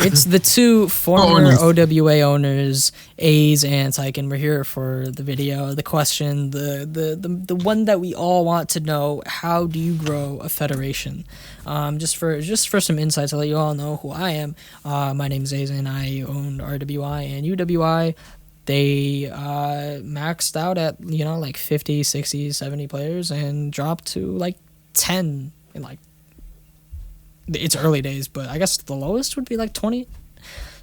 It's the two former Owners. OWA owners, A's and Tyke, and we're here for the video, the question, the one that we all want to know: how do you grow a federation? Just for some insights, to let you all know who I am. My name is A's, and I own RWI and UWI. They maxed out at like 50, 60, 70 players and dropped to like 10 in like. It's early days, but I guess the lowest would be like 20.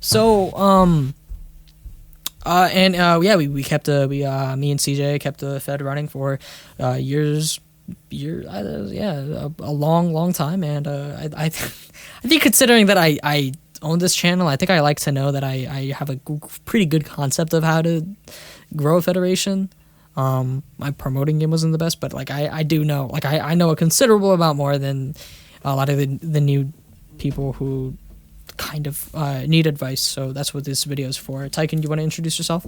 So, yeah, we kept me and CJ kept the Fed running for a long time, and I think considering that I own this channel, I think I like to know that I have a pretty good concept of how to grow a federation. My promoting game wasn't the best, but like I do know, like I know a considerable amount more than a lot of the new people who kind of need advice. So that's what this video is for. Tyken, you want to introduce yourself?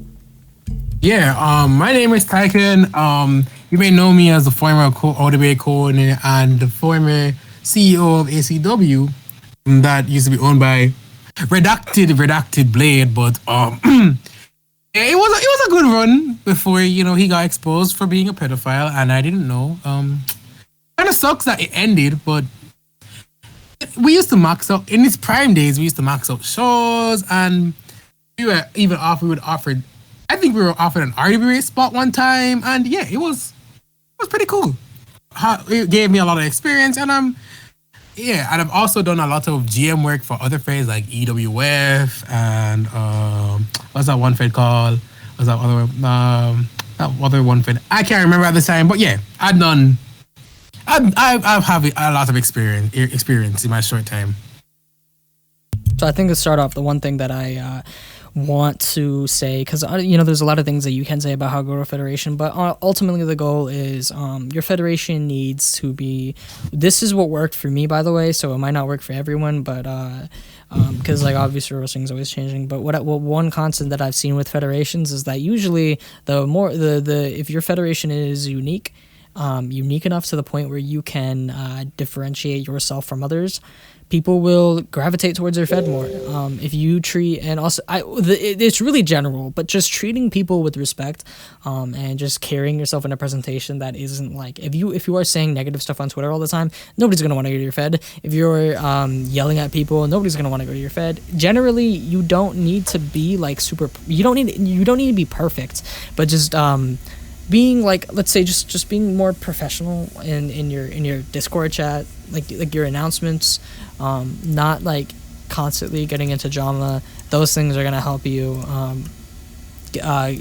Yeah, my name is Tyken. You may know me as the former OWA coordinator and the former CEO of ACW that used to be owned by Redacted Blade, but it was a good run before he got exposed for being a pedophile, and I didn't know. Kind of sucks that it ended, but we used to max out in its prime days. We used to max out shows, and we would offer. I think we were offered an RWA spot one time, and yeah, it was pretty cool. It gave me a lot of experience, and and I've also done a lot of GM work for other feds like EWF and what's that one fed called? What's that other one fed? I can't remember at the time, but yeah, I've had a lot of experience in my short time. So I think to start off, the one thing that I want to say, because there's a lot of things that you can say about how to grow a federation, but ultimately the goal is your federation needs to be. This is what worked for me, by the way, so it might not work for everyone, but because like obviously roasting is always changing. But what one constant that I've seen with federations is that usually if your federation is unique enough to the point where you can differentiate yourself from others, people will gravitate towards their fed more. If you treat, and also it's really general, but just treating people with respect, and just carrying yourself in a presentation that isn't like, if you are saying negative stuff on Twitter all the time, nobody's gonna want to go to your fed. If you're yelling at people, nobody's gonna want to go to your fed. Generally, you don't need to be like super. You don't need to be perfect, but just being like, let's say just being more professional in your Discord chat, like your announcements, not like constantly getting into drama. Those things are gonna help you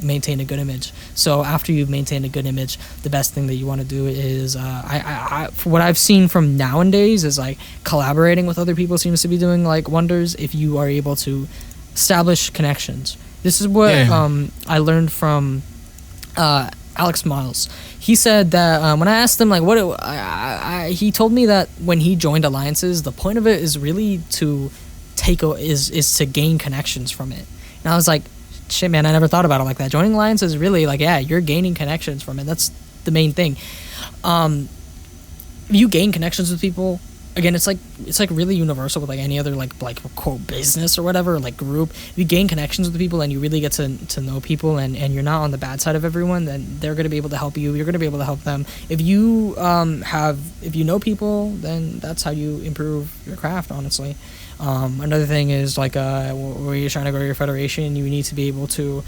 maintain a good image. So after you've maintained a good image, the best thing that you want to do is for what I've seen from nowadays is like collaborating with other people seems to be doing like wonders if you are able to establish connections. This is what I learned from Alex Miles. He said that when I asked him like he told me that when he joined alliances, the point of it is really to is to gain connections from it. And I was like, shit, man, I never thought about it like that. Joining alliances is really like, yeah, you're gaining connections from it. That's the main thing. If you gain connections with people, again, it's like really universal with like any other like quote business or whatever, like group. If you gain connections with people and you really get to know people, and you're not on the bad side of everyone, then they're going to be able to help you. You're going to be able to help them. If you if you know people, then that's how you improve your craft, honestly. Another thing is like where you're trying to grow your federation, you need to be able to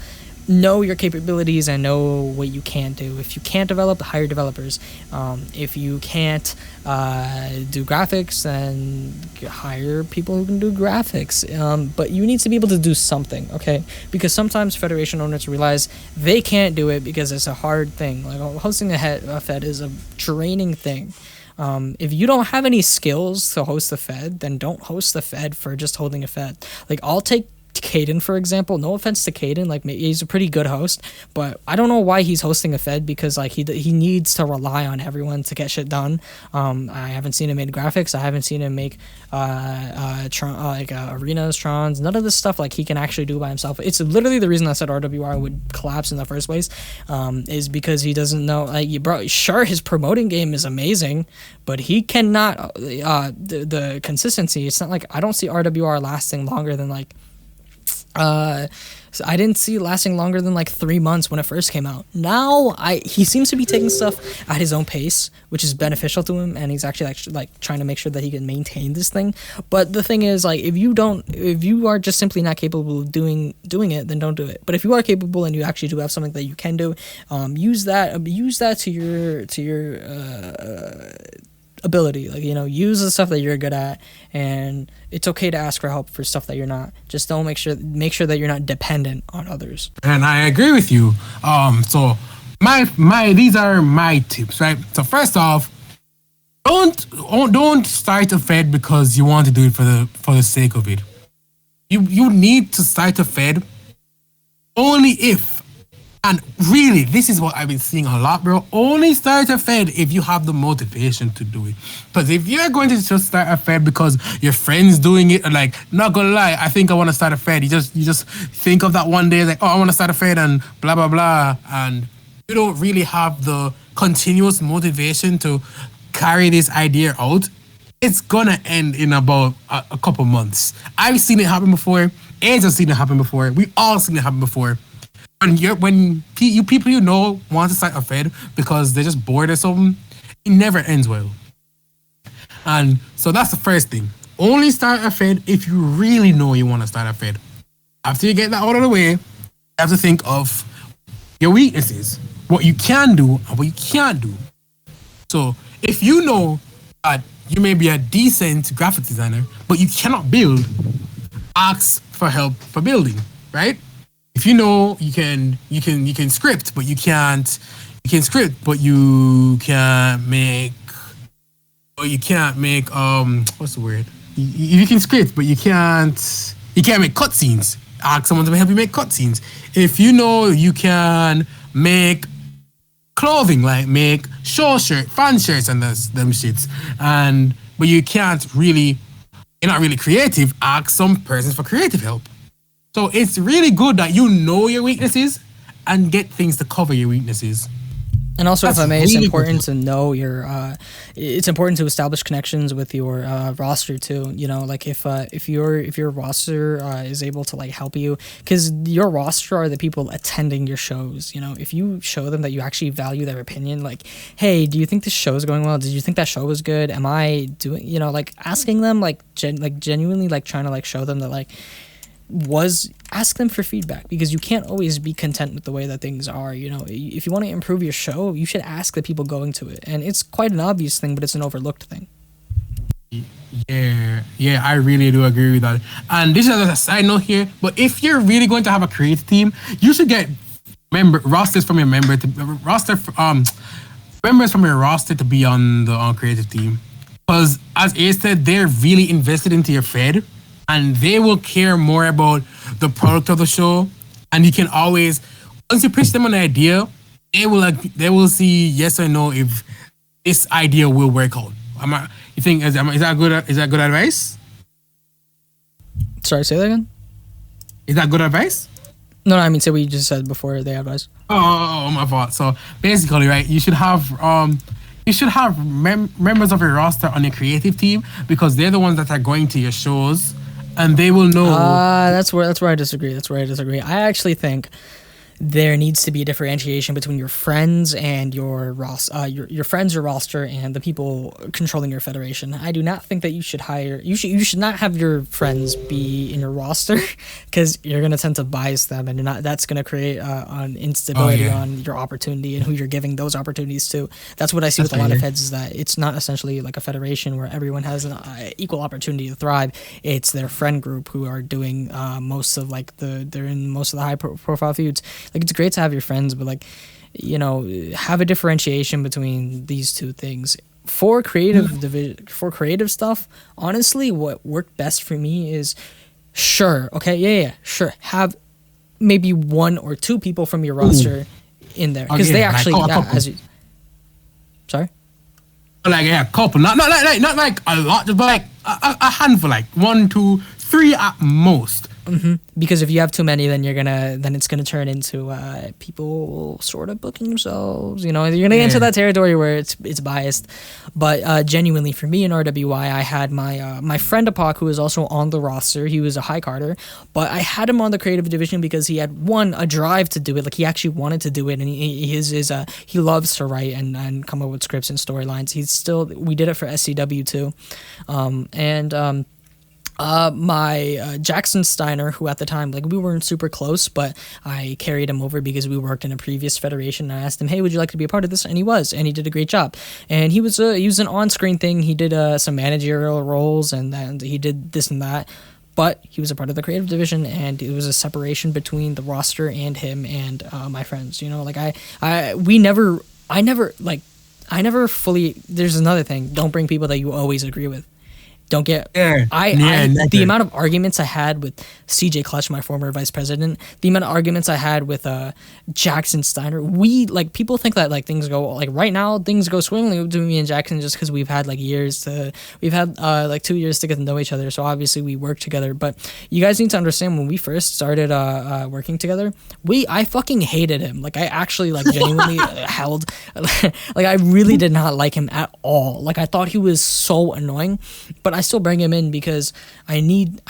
know your capabilities and know what you can do. If you can't develop, hire developers. If you can't do graphics, then hire people who can do graphics. But you need to be able to do something, okay? Because sometimes federation owners realize they can't do it because it's a hard thing. Like hosting a fed is a draining thing. If you don't have any skills to host the fed, then don't host the fed for just holding a fed. Like I'll take Caden, for example. No offense to Caden, like he's a pretty good host, but I don't know why he's hosting a Fed because like he needs to rely on everyone to get shit done. I haven't seen him make graphics. I haven't seen him make arenas, trons, none of this stuff like he can actually do by himself. It's literally the reason I said RWR would collapse in the first place, is because he doesn't know. Like, bro, sure, his promoting game is amazing, but he cannot the consistency. It's not like I don't see RWR lasting longer than like so I didn't see it lasting longer than like 3 months when it first came out. Now he seems to be taking stuff at his own pace, which is beneficial to him, and he's actually like trying to make sure that he can maintain this thing. But the thing is, like, if you are just simply not capable of doing it, then don't do it. But if you are capable and you actually do have something that you can do, use that to your ability. Like, you know, use the stuff that you're good at, and it's okay to ask for help for stuff that you're not. Just don't make sure that you're not dependent on others. And I agree with you. So my these are my tips, right? So first off, don't start a Fed because you want to do it for the sake of it. You need to start a Fed only if, and really, this is what I've been seeing a lot, bro. Only start a Fed if you have the motivation to do it. Because if you're going to just start a Fed because your friend's doing it, like, not gonna lie, I think I want to start a Fed. You just think of that one day, like, oh, I want to start a Fed and blah, blah, blah. And you don't really have the continuous motivation to carry this idea out. It's gonna end in about a couple months. I've seen it happen before. Age has seen it happen before. We all seen it happen before. When people you know want to start a Fed because they're just bored or something, it never ends well. And so that's the first thing. Only start a Fed if you really know you want to start a Fed. After you get that out of the way, you have to think of your weaknesses, what you can do and what you can't do. So if you know that you may be a decent graphic designer, but you cannot build, ask for help for building, right? If you know you can script, but you can't make, or you can't make what's the word? You can script, but you can't make cutscenes. Ask someone to help you make cutscenes. If you know you can make clothing, like make fan shirts and them shits, but you're not really creative, ask some persons for creative help. So it's really good that you know your weaknesses and get things to cover your weaknesses. And also, if I may, it's important to know it's important to establish connections with your roster too. You know, like if your roster is able to like help you, because your roster are the people attending your shows. You know, if you show them that you actually value their opinion, like, hey, do you think this show is going well? Did you think that show was good? Am I doing? You know, like asking them like genuinely like trying to like show them that like. Ask them for feedback, because you can't always be content with the way that things are. You know, if you want to improve your show, you should ask the people going to it, and it's quite an obvious thing, but it's an overlooked thing. Yeah, I really do agree with that. And this is a side note here, but if you're really going to have a creative team, you should get rosters from your members from your roster to be on the creative team, because as Ace said, they're really invested into your Fed. And they will care more about the product of the show. And you can always, once you pitch them an idea, they will see yes or no if this idea will work out. You think is that good advice? Sorry, say that again. Is that good advice? No, I mean, say what you just said before they advise. Oh, my fault. So basically, right, you should have members of your roster on your creative team, because they're the ones that are going to your shows. And they will know. That's where I disagree. I actually think there needs to be a differentiation between your friends and your friends, your roster, and the people controlling your federation. I do not think that you should not have your friends be in your roster, because you're gonna tend to bias them, and that's gonna create an instability on your opportunity and who you're giving those opportunities to. That's what I see with a lot of feds, is that it's not essentially like a federation where everyone has an equal opportunity to thrive. It's their friend group who are doing most of they're in most of the high profile feuds. Like, it's great to have your friends, but like, you know, have a differentiation between these two things. For creative stuff, honestly, what worked best for me is Sure. Okay. Yeah. Sure. Have maybe one or two people from your Ooh. roster in there because they Okay, like actually, a yeah, couple. as you. Sorry. Like yeah, a couple, not like a lot, but like a handful, like 1, 2, 3 at most. Because if you have too many, then it's gonna turn into people sort of booking themselves. You know, you're gonna get into Yeah. that territory where it's biased. But genuinely, for me in RWI, I had my friend Apak, who was also on the roster. He was a high carder, but I had him on the creative division because he had a drive to do it. Like he actually wanted to do it, and he loves to write and come up with scripts and storylines. We did it for SCW too, my Jackson Steiner, who at the time, like, we weren't super close, but I carried him over because we worked in a previous federation. And I asked him, "Hey, would you like to be a part of this?" And he did a great job. And he was an on-screen thing. He did some managerial roles, and then he did this and that. But he was a part of the creative division, and it was a separation between the roster and him and my friends. You know, like I never fully. There's another thing. Don't bring people that you always agree with. Don't get Yeah. the Never. amount of arguments I had with CJ Clutch, my former vice president, the amount of arguments I had with Jackson Steiner. We like people think that like things go like right now things go swimmingly between me and Jackson just because we've had like 2 years to get to know each other. So obviously we work together. But you guys need to understand when we first started working together, I fucking hated him. Like I actually like genuinely held like I really did not like him at all. Like I thought he was so annoying, but I still bring him in because I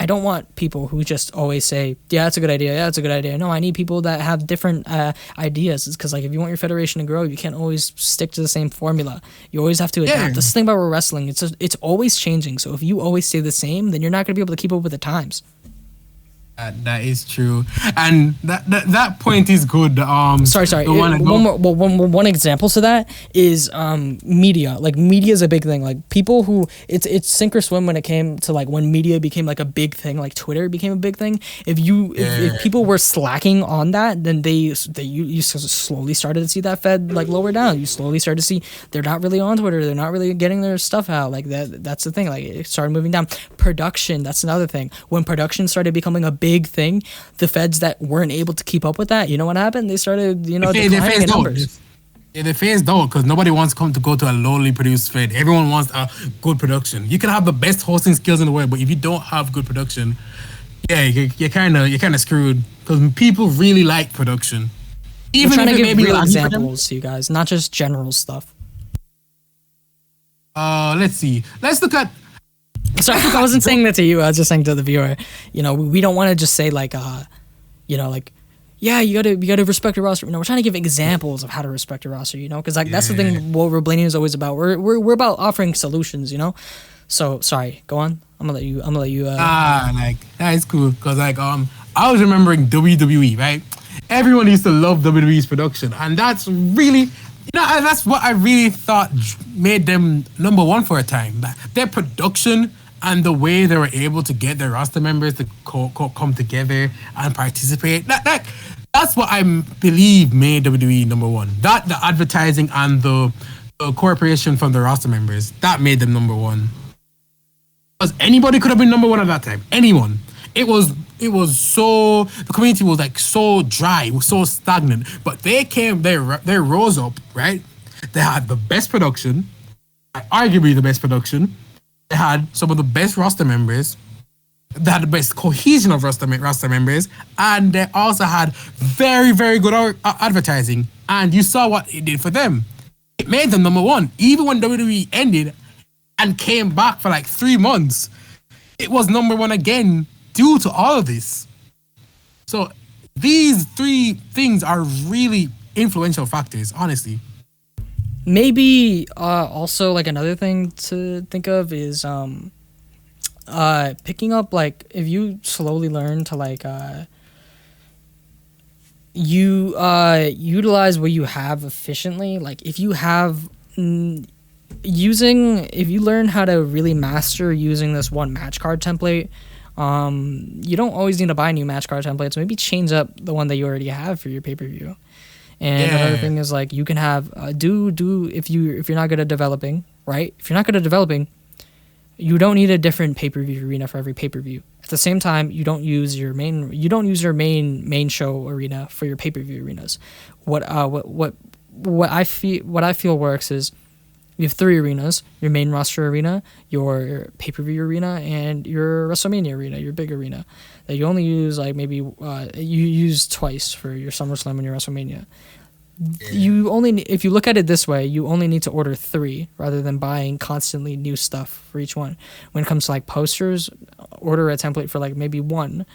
don't want people who just always say, yeah, that's a good idea. Yeah, that's a good idea. No, I need people that have different ideas. It's because like if you want your federation to grow, you can't always stick to the same formula. You always have to adapt. Yeah. That's the thing about wrestling. It's always changing. So if you always stay the same, then you're not going to be able to keep up with the times. That is true, and that point is good. Sorry. One example to that is media. Like media is a big thing. Like people who it's sink or swim when it came to like when media became like a big thing. Like Twitter became a big thing. If people were slacking on that, then you slowly started to see that fed like lower down. You slowly started to see they're not really on Twitter. They're not really getting their stuff out. Like that's the thing. Like it started moving down. Production. That's another thing. When production started becoming a big thing, the feds that weren't able to keep up with that, you know what happened? They started, declining in numbers. Yeah, they phased out because nobody wants to go to a lowly produced fed. Everyone wants a good production. You can have the best hosting skills in the world, but if you don't have good production, yeah, you're kind of screwed because people really like production. We're trying to give real laggy for them. examples to you guys, not just general stuff. Let's see. Let's look at. Sorry, I wasn't saying that to you. I was just saying to the viewer. You know, we don't want to just say like, yeah, you gotta respect your roster. You know, we're trying to give examples of how to respect your roster. You know, because like that's the thing. What Roblania is always about. We're about offering solutions. You know. So sorry, go on. I'm gonna let you. Like that is cool because like I was remembering WWE, right? Everyone used to love WWE's production, and that's really. That's what I really thought made them number one for a time. Their production and the way they were able to get their roster members to come together and participate. That's what I believe made WWE number one. That the advertising and the cooperation from the roster members, that made them number one. Because anybody could have been number one at that time. Anyone. It was so the community was like so dry, it was so stagnant. But they rose up, right? They had the best production, arguably the best production. They had some of the best roster members. They had the best cohesion of roster members, and they also had very, very good advertising. And you saw what it did for them. It made them number one. Even when WWE ended and came back for like 3 months, it was number one again due to all of this. So these three things are really influential factors, honestly. Maybe also like another thing to think of is picking up like if you slowly learn to like utilize what you have efficiently. Like if you have if you learn how to really master using this one match card template, you don't always need to buy new match card templates. Maybe change up the one that you already have for your pay-per-view. And another thing is like you can have if you're not good at developing, right? If you're not good at developing, you don't need a different pay-per-view arena for every pay-per-view. the same time, you don't use your main show arena for your pay-per-view arenas. What I feel works is you have 3 arenas: your main roster arena, your pay-per-view arena, and your WrestleMania arena, your big arena that you only use like maybe you use twice for your SummerSlam and your WrestleMania. If you look at it this way, you only need to order 3 rather than buying constantly new stuff for each one. When it comes to like posters, order a template for like maybe 1.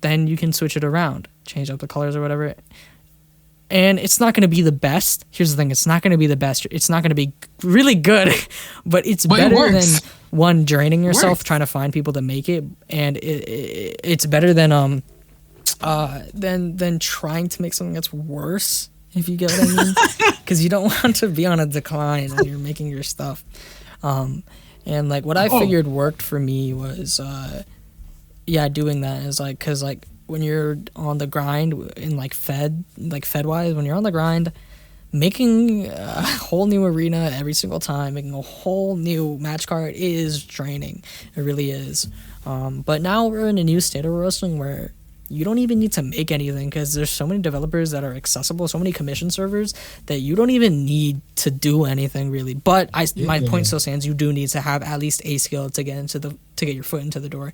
Then you can switch it around, change up the colors or whatever. And it's not going to be the best. Here's the thing: it's not going to be the best. It's not going to be really good, but it's better than one draining yourself trying to find people to make it, and it's better than trying to make something that's worse, if you get what I mean. Because you don't want to be on a decline when you're making your stuff. And like what I figured worked for me was doing that is like, because like when you're on the grind in like fed wise, when you're on the grind, making a whole new arena every single time, making a whole new match card is draining. It really is. But now we're in a new state of wrestling where you don't even need to make anything, because there's so many developers that are accessible, so many commission servers that you don't even need to do anything really. But my point still stands: you do need to have at least a skill to get your foot into the door.